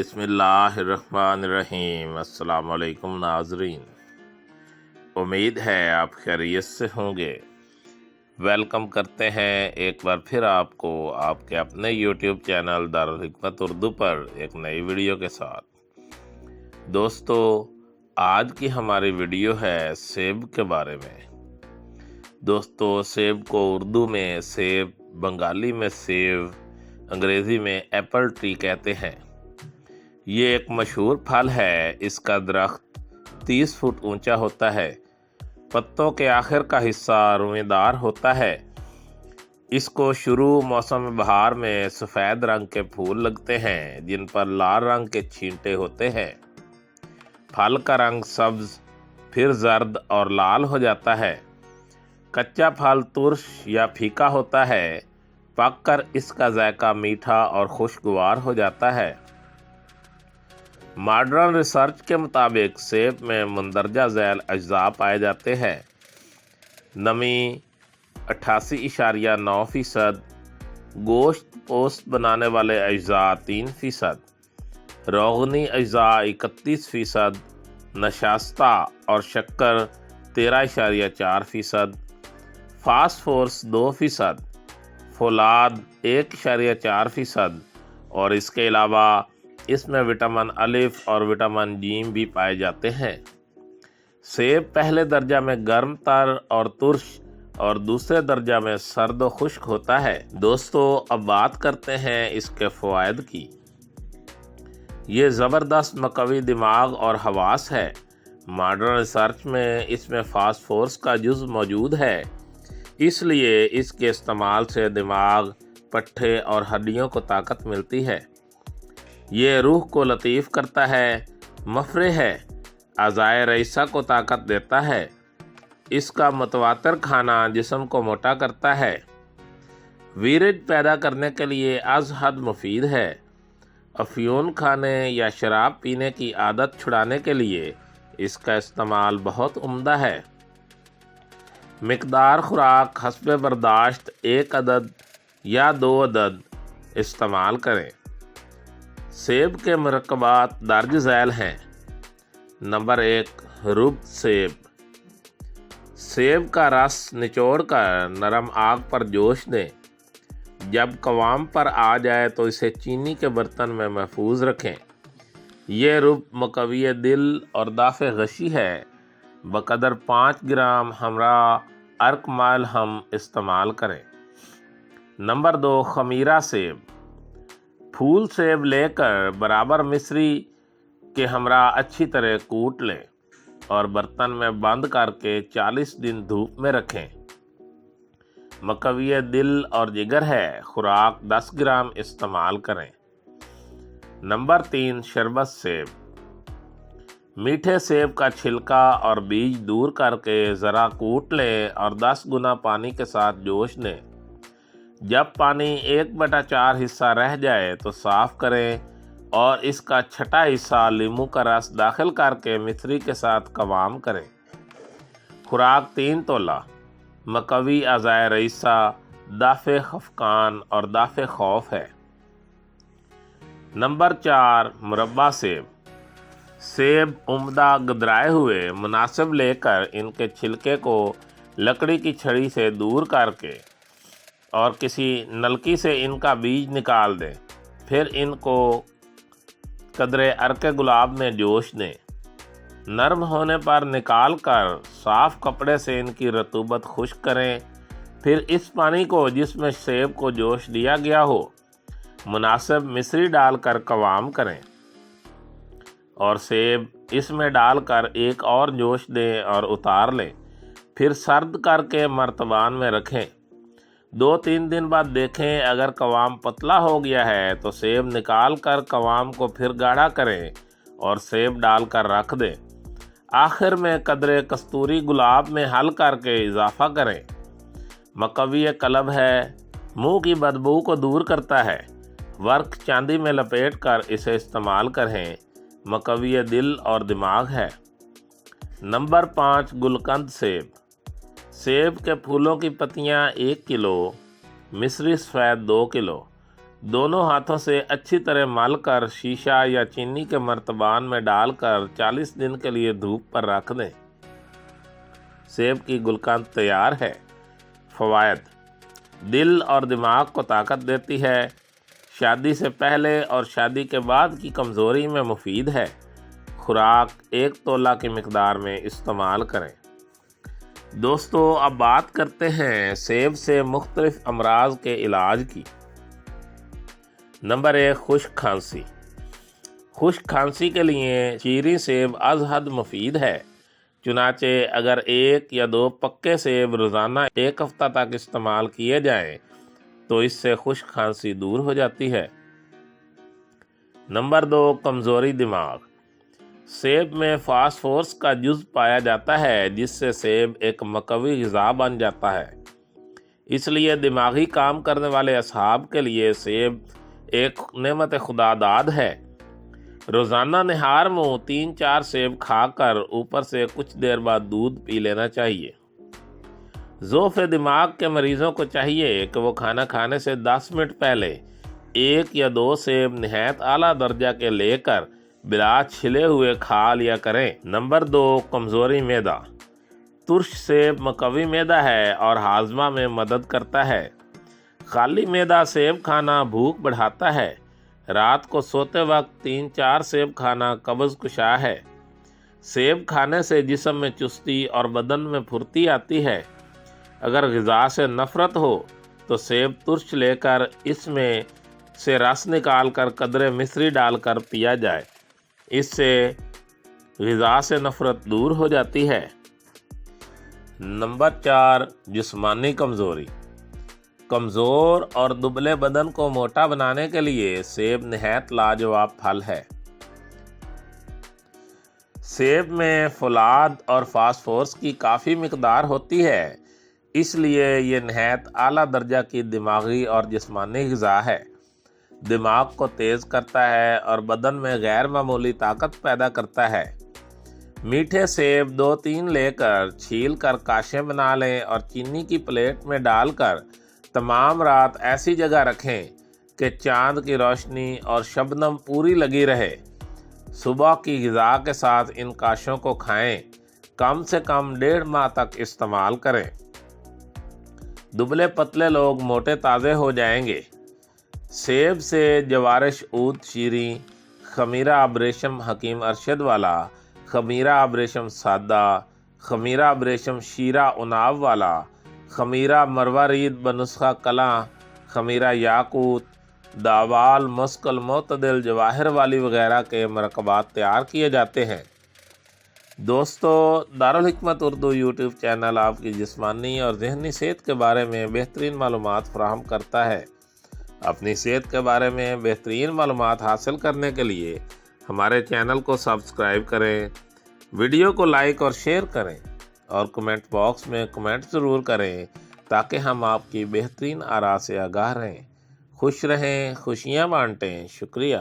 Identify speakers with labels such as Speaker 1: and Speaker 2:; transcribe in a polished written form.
Speaker 1: बिस्मिल्लाहिर्रहमानिर्रहीम। अस्सलाम वालेकुम नाज़रीन, उम्मीद है आप खैरियत से होंगे। वेलकम करते हैं एक बार फिर आपको आपके अपने यूट्यूब चैनल दारुल हिकमत उर्दू पर एक नई वीडियो के साथ। दोस्तों, आज की हमारी वीडियो है सेब के बारे में। दोस्तों, सेब को उर्दू में सेब, बंगाली में सेब, अंग्रेज़ी में एप्पल ट्री कहते हैं। ये एक मशहूर फल है। इसका दरख्त 30 फुट ऊंचा होता है। पत्तों के आखिर का हिस्सा रुएदार होता है। इसको शुरू मौसम बहार में सफ़ेद रंग के फूल लगते हैं जिन पर लाल रंग के छींटे होते हैं। फल का रंग सब्ज, फिर जर्द और लाल हो जाता है। कच्चा फल तुर्श या फीका होता है। पककर इसका जायका मीठा और खुशगवार हो जाता है। मॉडर्न रिसर्च के मुताबिक सेब में मंदरजा झैल अज्जा पाए जाते हैं। नमी 88.9%, गोश्त पोस्ट बनाने वाले अज्जा 3%, रोगनी अज्जा 31%, नशास्ता और शक्कर 13.4%, फास्फोरस 2%, फौलाद 1.4% और इसके अलावा इसमें विटामिन अलिफ और विटामिन जीम भी पाए जाते हैं। सेब पहले दर्जा में गर्म तर और तुर्श और दूसरे दर्जा में सर्द और खुश्क होता है। दोस्तों, अब बात करते हैं इसके फ़वाइद की। ये ज़बरदस्त मकवी दिमाग और हवास है। मॉडर्न रिसर्च में इसमें फास्फोरस का जुज़ मौजूद है, इसलिए इसके इस्तेमाल से दिमाग, पट्ठे और हड्डियों को ताकत मिलती है। ये रूह को लतीफ़ करता है, मफ़रे है, अज़ाए रईसा को ताकत देता है। इसका मुतवातर खाना जिस्म को मोटा करता है। वीर्य पैदा करने के लिए अज़ हद मुफीद है। अफ्यून खाने या शराब पीने की आदत छुड़ाने के लिए इसका इस्तेमाल बहुत उम्दा है। मिकदार खुराक हस्बे बर्दाश्त 1 अदद या 2 अदद इस्तेमाल करें। सेब के मरकबात दर्ज झैल हैं। नंबर 1, रुब सेब। सेब का रस निचोड़कर नरम आग पर जोश दें। जब कवाम पर आ जाए तो इसे चीनी के बर्तन में महफूज रखें। यह रुब मकवी दिल और दाफ़े गशी है। बकदर 5 ग्राम हमरा अर्क माल हम इस्तेमाल करें। नंबर 2, खमीरा सेब। फूल सेब लेकर बराबर मिश्री के हमरा अच्छी तरह कूट लें और बर्तन में बंद करके 40 दिन धूप में रखें। मकवी दिल और जिगर है। खुराक 10 ग्राम इस्तेमाल करें। नंबर 3, शरबत सेब। मीठे सेब का छिलका और बीज दूर करके ज़रा कूट लें और 10 गुना पानी के साथ जोश लें। जब पानी 1/4 हिस्सा रह जाए तो साफ़ करें और इसका छठा हिस्सा लीमू का रस दाखिल करके मिश्री के साथ कवाम करें। खुराक 3 तोला। मकवी अज़ाए रईसा, दाफ़े खफकान और दाफ़े खौफ है। नंबर 4, मुरब्बा सेब। सेब उम्दा गदराए हुए मुनासिब लेकर इनके छिलके को लकड़ी की छड़ी से दूर करके और किसी नलकी से इनका बीज निकाल दें। फिर इनको कदरे अर्के गुलाब में जोश दें। नरम होने पर निकाल कर साफ़ कपड़े से इनकी रतूबत खुश्क करें। फिर इस पानी को जिसमें सेब को जोश दिया गया हो मुनासिब मिश्री डालकर कवाम करें और सेब इसमें डालकर एक और जोश दें और उतार लें। फिर सर्द करके मर्तबान में रखें। 2-3 दिन बाद देखें, अगर कवाम पतला हो गया है तो सेब निकाल कर कवाम को फिर गाढ़ा करें और सेब डालकर रख दें। आखिर में कदरे कस्तूरी गुलाब में हल करके इजाफा करें। मकवी कलब है, मुंह की बदबू को दूर करता है। वर्क चांदी में लपेट कर इसे इस्तेमाल करें। मकवी दिल और दिमाग है। नंबर 5, गुलकंद सेब। सेब के फूलों की पत्तियां 1 किलो, मिस्री सफ़ेद 2 किलो, دونوں ہاتھوں سے اچھی طرح مل کر شیشہ یا چینی کے مرتبان میں ڈال کر 40 دن کے لیے دھوپ پر رکھ دیں۔ سیب کی گلقند تیار ہے۔ فوائد: دل اور دماغ کو طاقت دیتی ہے، شادی سے پہلے اور شادی کے بعد کی کمزوری میں مفید ہے۔ خوراک 1 تولہ کی مقدار میں استعمال کریں۔ دوستو، اب بات کرتے ہیں سیب سے مختلف امراض کے علاج کی۔ نمبر 1، خشک کھانسی۔ خشک کھانسی کے لیے چیری سیب از حد مفید ہے، چنانچہ اگر 1 یا 2 پکے سیب روزانہ 1 ہفتہ تک استعمال کیے جائیں تو اس سے خشک کھانسی دور ہو جاتی ہے۔ نمبر 2، کمزوری دماغ۔ سیب میں فاسفورس کا جز پایا جاتا ہے، جس سے سیب ایک مقوی غذا بن جاتا ہے۔ اس لیے دماغی کام کرنے والے اصحاب کے لیے سیب ایک نعمت خدا داد ہے۔ روزانہ نہار میں 3-4 سیب کھا کر اوپر سے کچھ دیر بعد دودھ پی لینا چاہیے۔ ضعف دماغ کے مریضوں کو چاہیے کہ وہ کھانا کھانے سے 10 منٹ پہلے 1 یا 2 سیب نہایت اعلیٰ درجہ کے لے کر بلا چھلے ہوئے کھا لیا کریں۔ نمبر 2، کمزوری معدہ۔ ترش سیب مقوی معدہ ہے اور ہاضمہ میں مدد کرتا ہے۔ خالی معدہ سیب کھانا بھوک بڑھاتا ہے۔ رات کو سوتے وقت 3-4 سیب کھانا قبض کشا ہے۔ سیب کھانے سے جسم میں چستی اور بدن میں پھرتی آتی ہے۔ اگر غذا سے نفرت ہو تو سیب ترش لے کر اس میں سے رس نکال کر قدرے مصری ڈال کر پیا جائے، اس سے غذا سے نفرت دور ہو جاتی ہے۔ نمبر 4، جسمانی کمزوری۔ کمزور اور دبلے بدن کو موٹا بنانے کے لیے سیب نہایت لاجواب پھل ہے۔ سیب میں فولاد اور فاسفورس کی کافی مقدار ہوتی ہے، اس لیے یہ نہایت اعلیٰ درجہ کی دماغی اور جسمانی غذا ہے۔ دماغ کو تیز کرتا ہے اور بدن میں غیر معمولی طاقت پیدا کرتا ہے۔ میٹھے سیب 2-3 لے کر چھیل کر کاشیں بنا لیں اور چینی کی پلیٹ میں ڈال کر تمام رات ایسی جگہ رکھیں کہ چاند کی روشنی اور شبنم پوری لگی رہے۔ صبح کی غذا کے ساتھ ان کاشوں کو کھائیں۔ کم سے کم 1.5 ماہ تک استعمال کریں۔ دبلے پتلے لوگ موٹے تازے ہو جائیں گے۔ سیب سے جوارش عود شیریں، خمیرہ ابریشم حکیم ارشد والا، خمیرہ ابریشم سادہ، خمیرہ ابریشم شیرہ عناب والا، خمیرہ مروارید بنسخہ کلاں، خمیرہ یاقوت، داوال مسکل معتدل جواہر والی وغیرہ کے مرکبات تیار کیے جاتے ہیں۔ دوستو، دارالحکمت اردو یوٹیوب چینل آپ کی جسمانی اور ذہنی صحت کے بارے میں بہترین معلومات فراہم کرتا ہے۔ اپنی صحت کے بارے میں بہترین معلومات حاصل کرنے کے لیے ہمارے چینل کو سبسکرائب کریں، ویڈیو کو لائک اور شیئر کریں اور کمنٹ باکس میں کمنٹ ضرور کریں تاکہ ہم آپ کی بہترین آراء سے آگاہ رہیں۔ خوش رہیں، خوشیاں بانٹیں۔ شکریہ۔